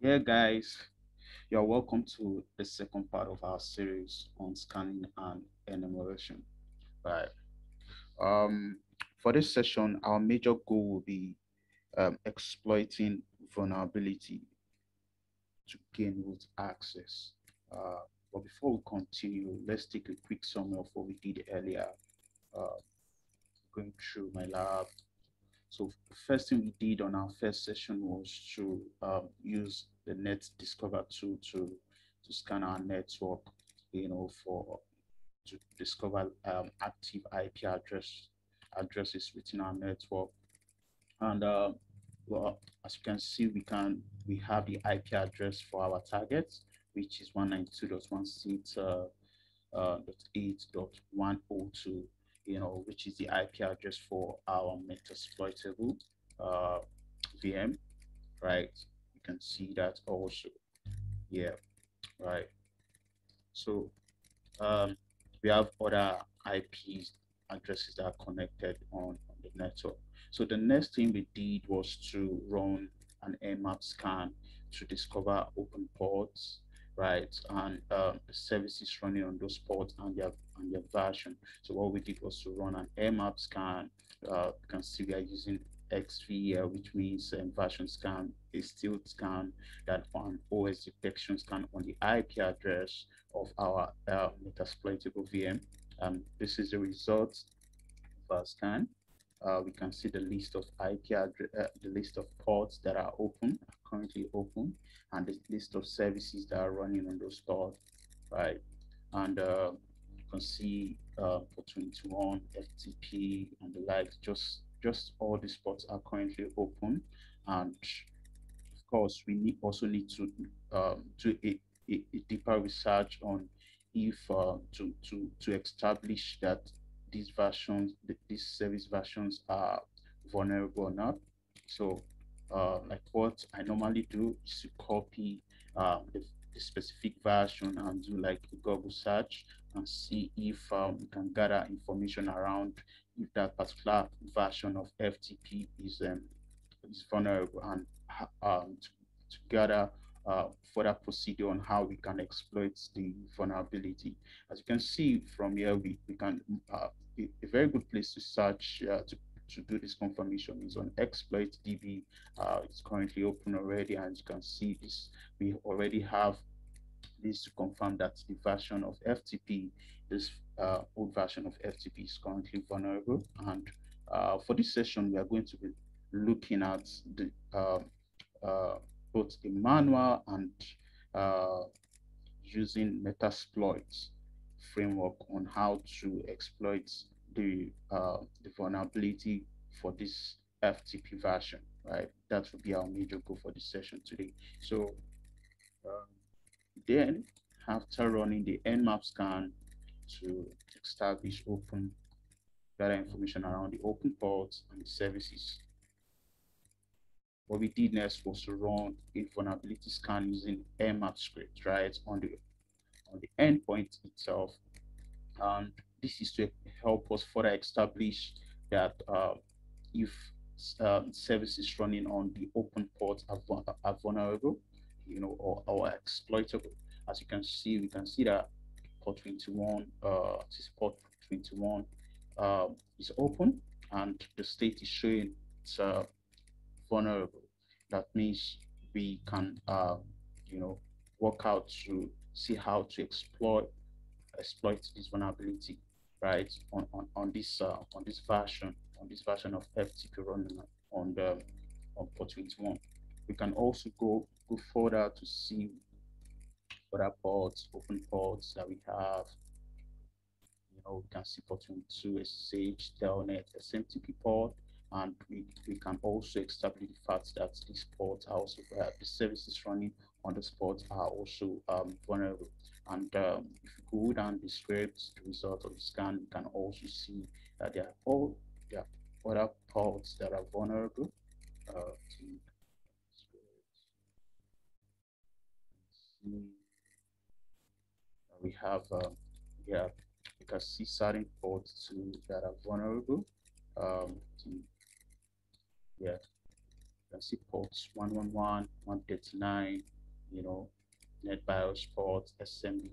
Yeah, guys, you're welcome to the second part of our series on scanning and enumeration. Right. Um, for this session, our major goal will be exploiting vulnerability to gain root access. But before we continue, let's take a quick summary of what we did earlier. Uh, Going through my lab. So the first thing we did on our first session was to use the Net Discover tool to scan our network, for to discover active IP addresses within our network. And well, as you can see, we have the IP address for our target, which is 192.168.8.102, which is the IP address for our metasploitable uh, VM, right? You can see that also. Yeah, right. So um, we have other IPs addresses that are connected on the network. So the next thing we did was to run an nmap scan to discover open ports, right, and the services running on those ports and their version. So what we did was to run an nmap scan. You can see we are using XV, which means version scan, a stealth scan, that on OS detection scan on the IP address of our metasploitable VM. This is the result of our scan. We can see the list of IP address, the list of ports that are open, currently open, and the list of services that are running on those ports, right? And you can see for 21 FTP and the like, just all these ports are currently open, and of course, we also need to do a deeper research on if to establish that these service versions are vulnerable or not. So, like what I normally do is to copy the specific version and do like a Google search and see if we can gather information around if that particular version of FTP is vulnerable, and to gather further procedure on how we can exploit the vulnerability. As you can see from here, we can a very good place to search to do this confirmation is on exploit DB. It's currently open already, and you can see this. We already have this to confirm that the version of FTP, this old version of FTP, is currently vulnerable. And for this session, we are going to be looking at the uh, both the manual and uh, using Metasploit framework on how to exploit the vulnerability for this FTP version, right? That will be our major goal for this session today. So um, then, after running the nmap scan to establish open data information around the open ports and the services, what we did next was to run a vulnerability scan using nmap script, right, on the endpoint itself. And this is to help us further establish that if services running on the open ports are vulnerable, or exploitable. As you can see, we can see that port 21, this port 21 is open, and the state is showing it's vulnerable. That means we can, work out to see how to exploit this vulnerability, right, on this version of FTP running on the on port 21. We can also go further to see other ports, open ports that we have. We can see port 22, SSH, Telnet, SMTP port, and we can also establish the fact that these ports are also the services running on the ports are also vulnerable. And if you go down the script, the result of the scan, you can also see that there are other ports that are vulnerable. We have yeah, you can see certain ports that are vulnerable. To, yeah, can see ports 111, 139, you know, NetBIOS ports, SMB,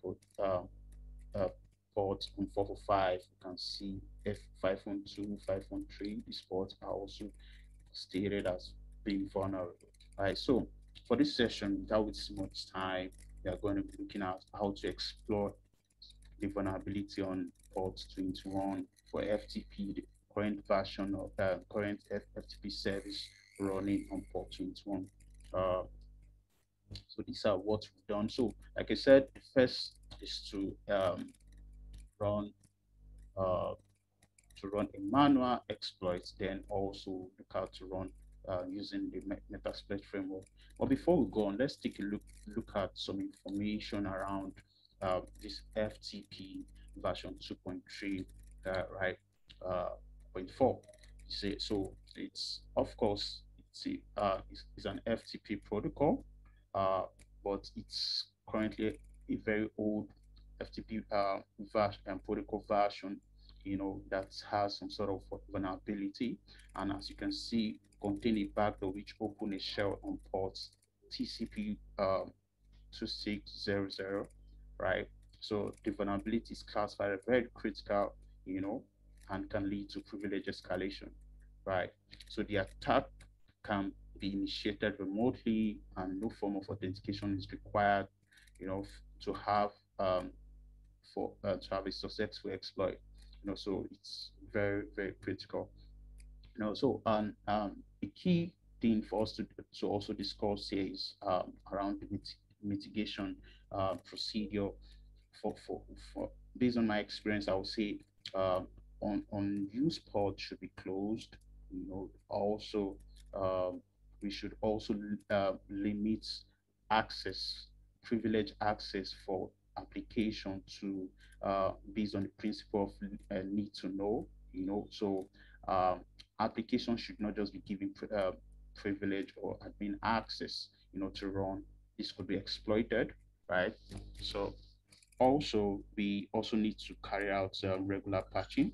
port, uh, ports on 445. You can see F512, 513. These ports are also stated as being vulnerable. All right, so for this session, without wasting much time, we are going to be looking at how to exploit the vulnerability on port 21 for FTP, the current version of current FTP service running on port 21. Uh, so these are what we've done. So like I said, the first is to run uh, a manual exploit, then also look out to run using the Metasploit framework. But before we go on, let's take a look at some information around this FTP version 2.3, right? Point 4. So it's of course it's an FTP protocol, uh, but it's currently a very old FTP version and protocol version, that has some sort of vulnerability. And as you can see, contain a backdoor which open a shell on ports TCP 2600, right? So the vulnerability is classified as very critical, and can lead to privilege escalation, right? So the attack can be initiated remotely and no form of authentication is required, to have to have a successful exploit. So it's very, very critical. So a key thing for us to also discuss here is around the mitigation procedure for based on my experience, I would say unused port should be closed. Also we should also limit access, privilege access for application to based on the principle of need to know. So um, application should not just be given privilege or admin access, to run. This could be exploited, right? So also, we also need to carry out regular patching,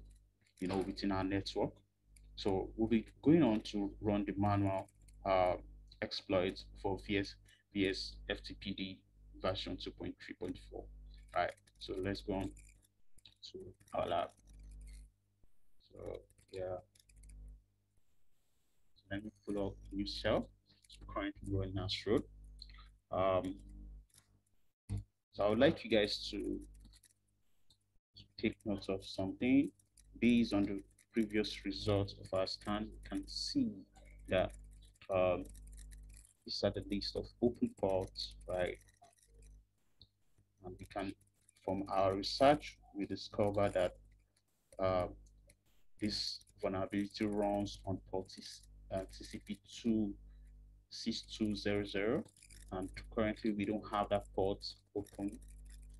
within our network. So we'll be going on to run the manual exploit for VSFTPD version 2.3.4. Right. So let's go on to our lab. So yeah, so let me pull up new shell. So currently running Astro. Um, so I would like you guys to take note of something. Based on the previous results of our scan, we can see that these are the list of open ports, right? And we can, from our research, we discover that uh, this vulnerability runs on port TCP 26200, and currently we don't have that port open,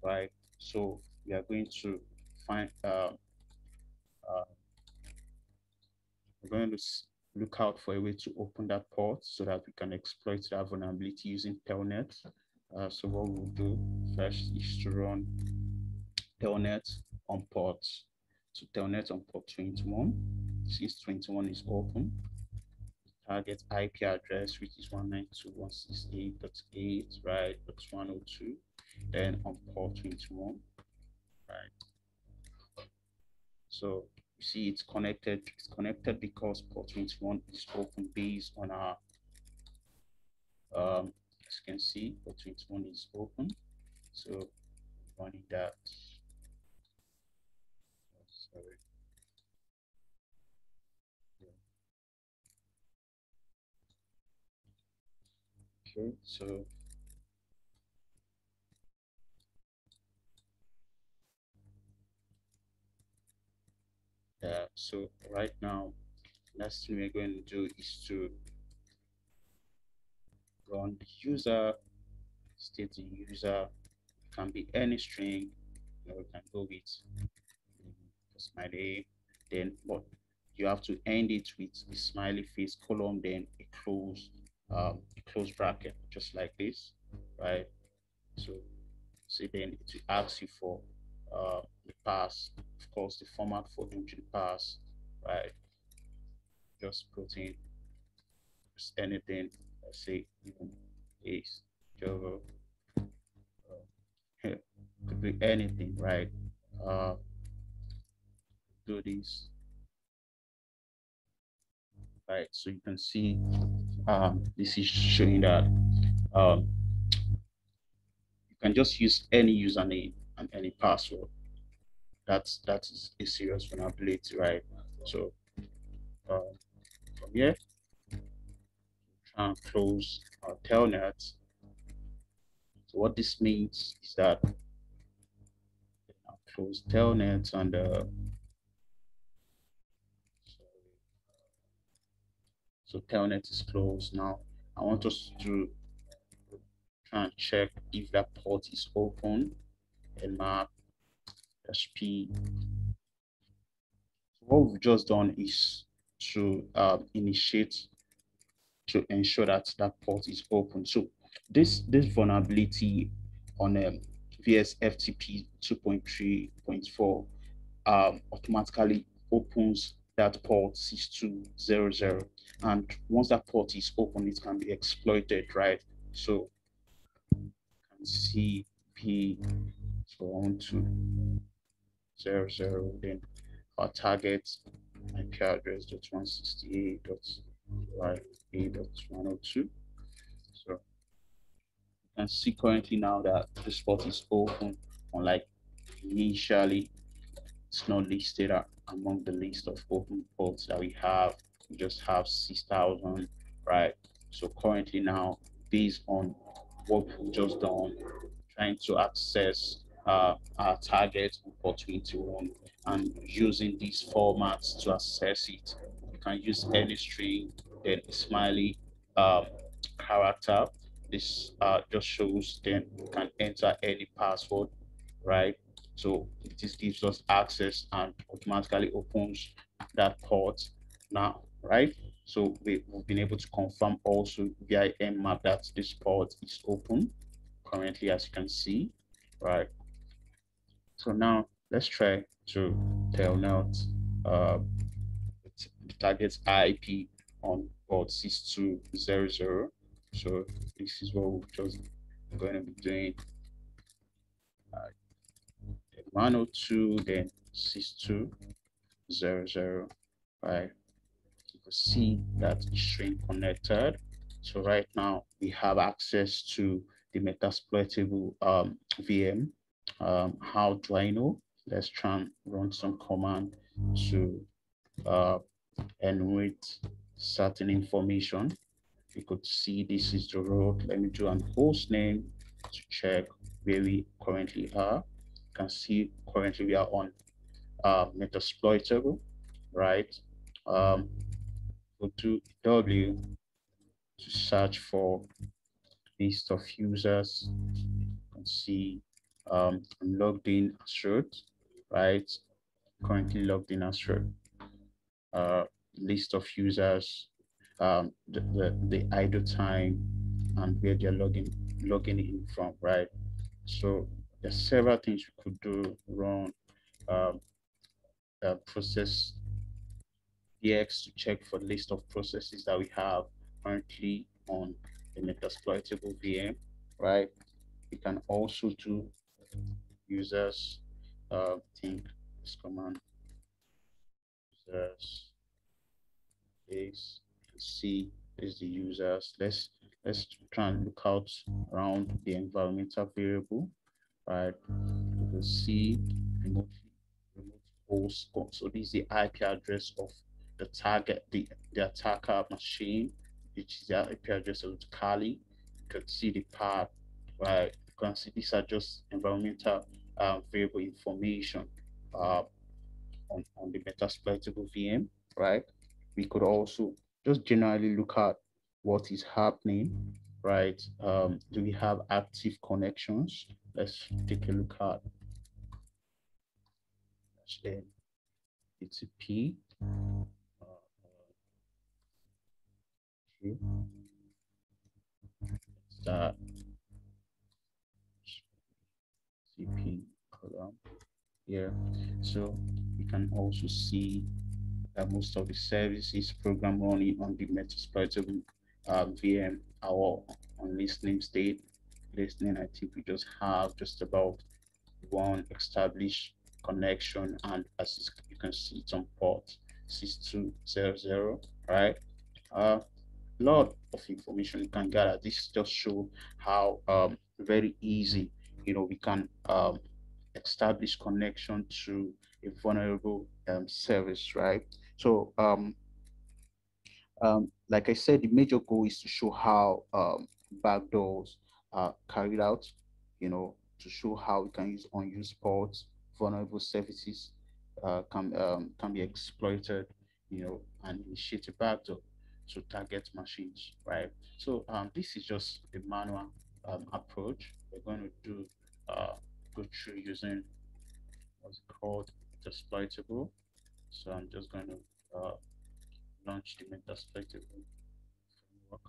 right? So we are going to find uh, we're going to look out for a way to open that port so that we can exploit that vulnerability using telnet. So what we'll do first is to run telnet on port. So telnet on port 21. Since 21 is open, target IP address, which is 192.168.8, right? That's 102. Then on port 21, right? So you see it's connected. It's connected because port 21 is open based on our, as you can see, port 21 is open. So running that, sorry. Okay, so so right now, last thing we're going to do is to run the user, state the user, can be any string, we can go with smiley, then but you have to end it with a smiley face column, then a close bracket, just like this, right? So then it will ask you for the pass, of course, the format for entry pass, right? Just put in anything. Let's say even is Java, could be anything, right? Uh, do this, right? So you can see this is showing that um, you can just use any username and any password. That is a serious vulnerability, right? So from here, try and close our telnet. So what this means is that I'll close telnet and so telnet is closed now. I want us to try and check if that port is open and map HP. So what we've just done is to initiate to ensure that that port is open. So this vulnerability on VSFTP 2.3.4 automatically opens that port 6200, and once that port is open, it can be exploited, right? So you can see P so 1200, then our target IP address .168.1.102. So you can see currently now that this port is open, unlike initially it's not listed among the list of open ports that we have. We just have 6,000, right? So currently now, based on what we've just done, trying to access our target on port 21 and using these formats to access it. You can use any string, then a smiley character. This just shows then you can enter any password, right? So this gives us access and automatically opens that port now, right? So we've been able to confirm also via Nmap that this port is open currently, as you can see, right? So now let's try to telnet uh, the target IP on port 6200. So this is what we're just going to be doing. 102, then 6200, right? You can see that is string connected. So right now we have access to the metasploitable VM. How do I know? Let's try and run some command to enumerate certain information. You could see this is the road. Let me do an host name to check where we currently are. You can see currently we are on metasploitable, right? Go to W to search for list of users. You can see I'm logged in as root, right? Currently logged in as root. List of users, the idle time, and where they're logging in from, right? So there's several things you could do. Run um, process DX to check for the list of processes that we have currently on the metasploitable VM, right? We can also do users, think this command, users is see is the users. Let's try and look out around the environmental variable, right? You can see remote host. So this is the IP address of the target, the attacker machine, which is the IP address of Kali. You can see the path, right? You can see these are just environmental variable information uh, on the metasploitable VM, right? We could also just generally look at what is happening, right? Do we have active connections? Let's take a look at HTTP. Start CP column here. So you can also see that most of the services program running on the metasploitable VM, our on listening state. Listening, I think we just have just about one established connection, and as you can see, it's on port 6200, right? Lot of information you can gather. This just show how very easy, we can establish connection to a vulnerable service, right? So like I said, the major goal is to show how backdoors are carried out, to show how we can use unused ports, vulnerable services can be exploited, and initiate a backdoor to target machines, right? So this is just the manual approach. We're going to do go through using what's called exploitable. So I'm just going to launch the metasploitable framework.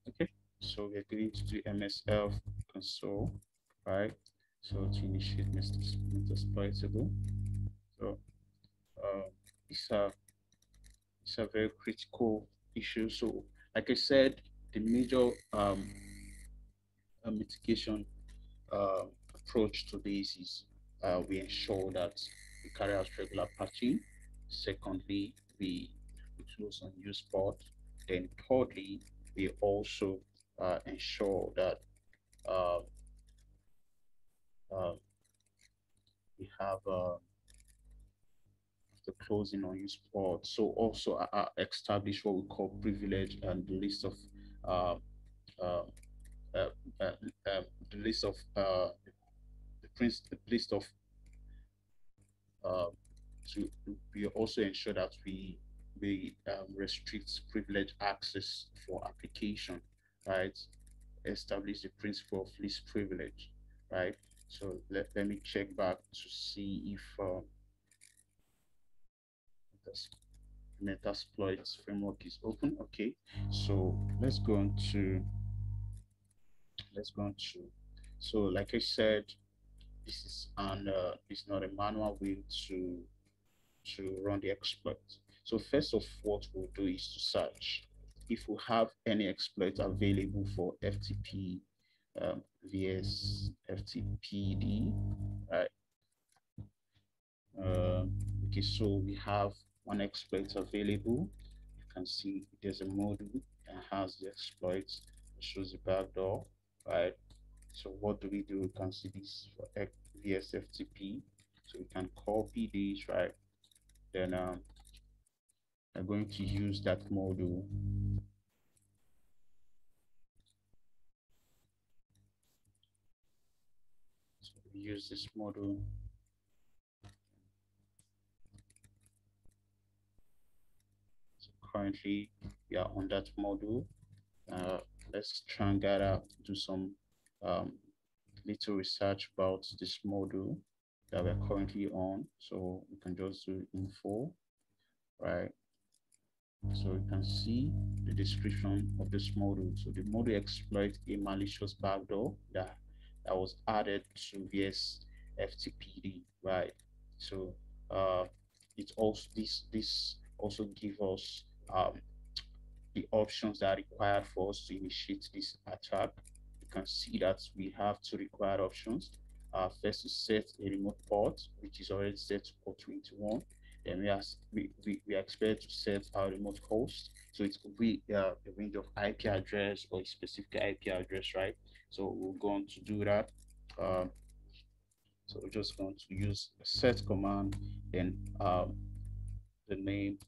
Okay, so we're going to do MSF console, right? So to initiate metasploitable. So uh, it's a it's a very critical issue. So like I said, the major mitigation uh, approach to this is we ensure that we carry out regular patching. Secondly, we close unused port. Then thirdly, we also ensure that uh, uh, we have the closing unused port. So also establish what we call privilege and the list of uh, uh, uh, uh, the list of the list of uh, to we also ensure that we restrict privileged access for application, right? Establish the principle of least privilege, right? So let me check back to see if this Metasploit framework is open. Okay, so let's go on to so like I said, this is an it's not a manual way to run the exploit. So first of what we'll do is to search if we have any exploit available for FTP, VSFTPD, right? Okay, so we have one exploit available. You can see there's a module that has the exploits, shows the backdoor, right? So what do? We can see this for VSFTP. So we can copy this, right? Then I'm going to use that module. So we use this module. So currently we are on that module. Let's try and do some um, little research about this module that we're currently on. So we can just do info, right? So you can see the description of this module. So the module exploits a malicious backdoor that was added to VS FTPD, right? So it also this also gives us the options that are required for us to initiate this attack. You can see that we have two required options. First, to set a remote port, which is already set to port 21. Then we expect to set our remote host. So it could be a range of IP address or a specific IP address, right? So we're going to do that. So we're just going to use a set command, then the name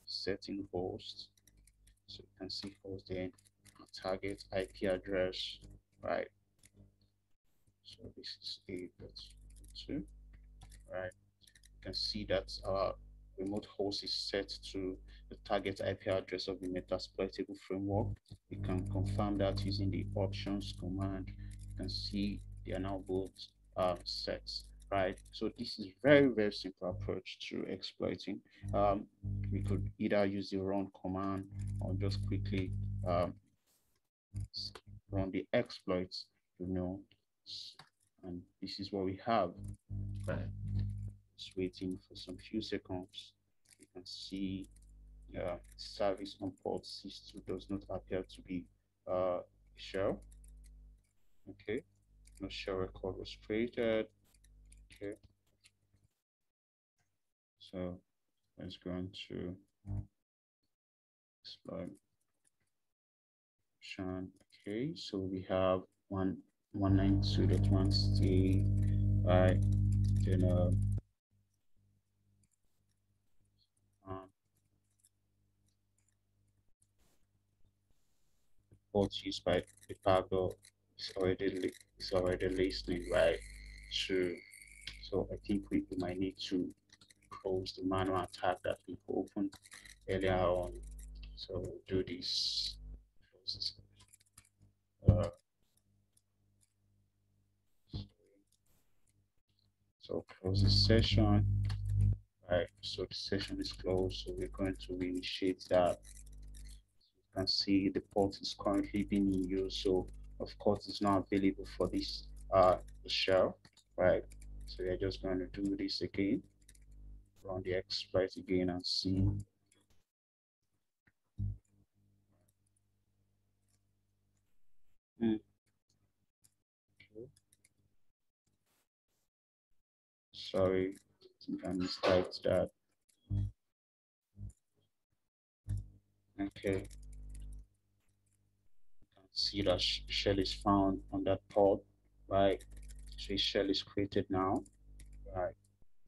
setting host. So you can see host then target IP address, right? So this is 8.2, right? You can see that our remote host is set to the target IP address of the Metasploitable framework. We can confirm that using the options command. You can see they are now both set, right? So this is very simple approach to exploiting. We could either use the run command or just quickly run the exploits, and this is what we have. Right. Just waiting for some few seconds. You can see service on port C2 does not appear to be shell. Okay, no shell record was created. Okay, so let's go into exploitation. Okay, so we have 192.1c, right? Then um, port used by the backdoor is already listening, right? To so I think we might need to close the manual attack that we opened earlier on. So we'll do this. Uh, so close the session. Right. So the session is closed. So we're going to reinitiate that. You can see the port is currently being in use. So of course it's not available for this shell. Right. So we're just going to do this again. Run the exploit again and see. Mm. Okay. Sorry, I think I mistyped that. Okay. See that shell is found on that port, right? So a shell is created now, right?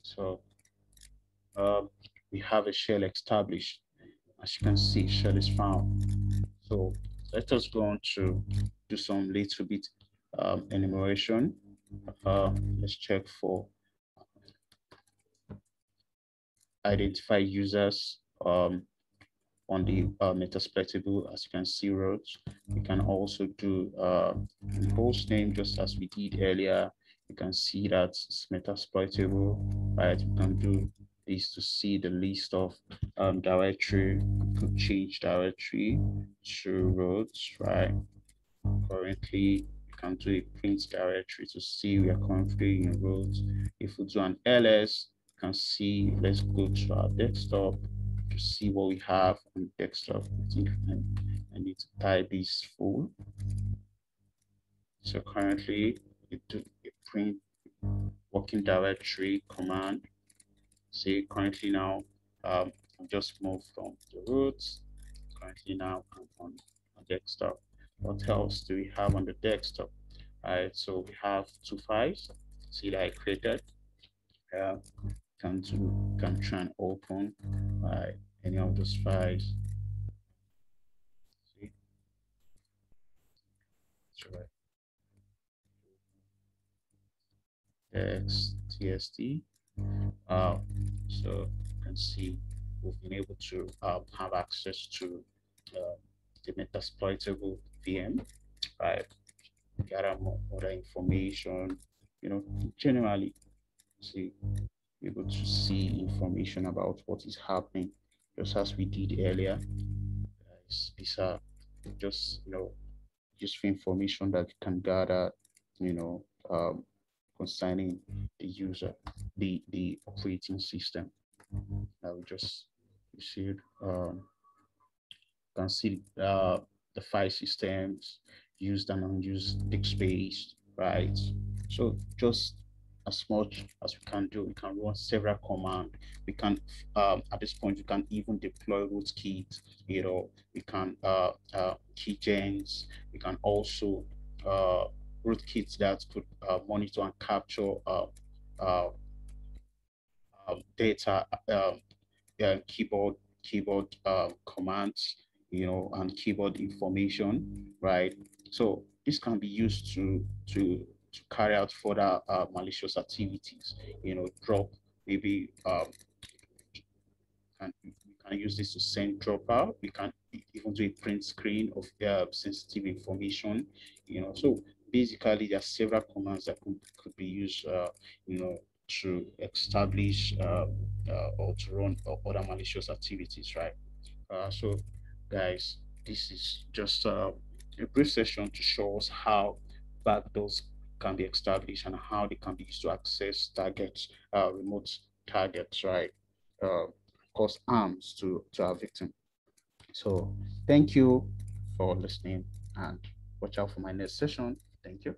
So we have a shell established. As you can see, shell is found. So let us go on to do some little bit enumeration. Let's check for identify users on the metasploitable. As you can see, routes. We can also do host name just as we did earlier. You can see that it's metasploitable, right? You can do this to see the list of directory. You could change directory to routes, right? Currently, you can do a print directory to see we are currently in routes. If we do an ls, you can see, let's go to our desktop to see what we have on desktop. I think I need to type this full. So currently, we do a print working directory command. See, currently now, I've just moved from the roots. Currently now, I'm on desktop. What else do we have on the desktop? Alright, so we have two files. See that I created. Can try and open any of those files. See, so txt. So you can see we've been able to have access to uh, the metasploitable VM, right? Gather more other information, generally see able to see information about what is happening, just as we did earlier. These are just useful information that you can gather, you know, concerning the user, the operating system. Now we just received. Can see the file systems used and unused disk space, right? So just as much as we can do, we can run several commands. We can, at this point, we can even deploy rootkits, we can keygens, we can also rootkits that could monitor and capture uh, data, keyboard commands, and keyboard information, right? So this can be used to carry out further malicious activities. Drop maybe we can use this to send dropper. We can even do a print screen of sensitive information. So basically there are several commands that could be used, to establish or to run other malicious activities, right? So guys, this is just a brief session to show us how backdoors can be established and how they can be used to access targets, remote targets, right? cause harms to our victim. So thank you for listening, and watch out for my next session. Thank you.